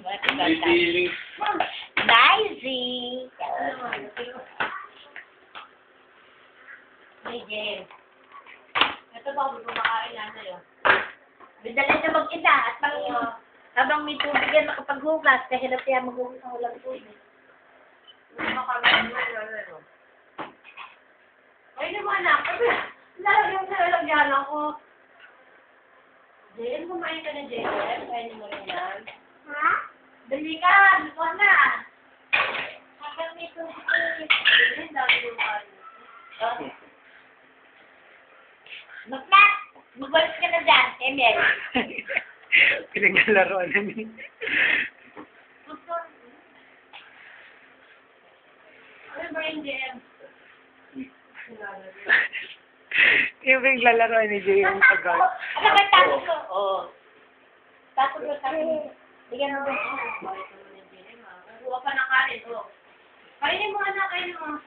May feelings. Daisy! Hey, James. Ito ba kung kumakain na sa'yo? Bidalhin na mag-isa at habang may tubig yan makapaghugas, kasi hirap yan maghugas ng walang tubig. Ay naman anak, lalagyan ako. Jen, kumain ka na, Jen. Kainin mo rin yan. Ha? Dali ka, buka na. Hanggang may tubig. Jen, dami yung kain. Baklat! Magbalik ka na dyan, Emel. Pinaglalaroan na ni. Ano ba yung Jen? Yung pinaglalaroan ni Jay yung tagal. Ano ba tapos ko? Oo. Tapos ko sa akin. Bigyan mo ba? Huwag pa ng kanin. Kainin mo anak, kainin mo.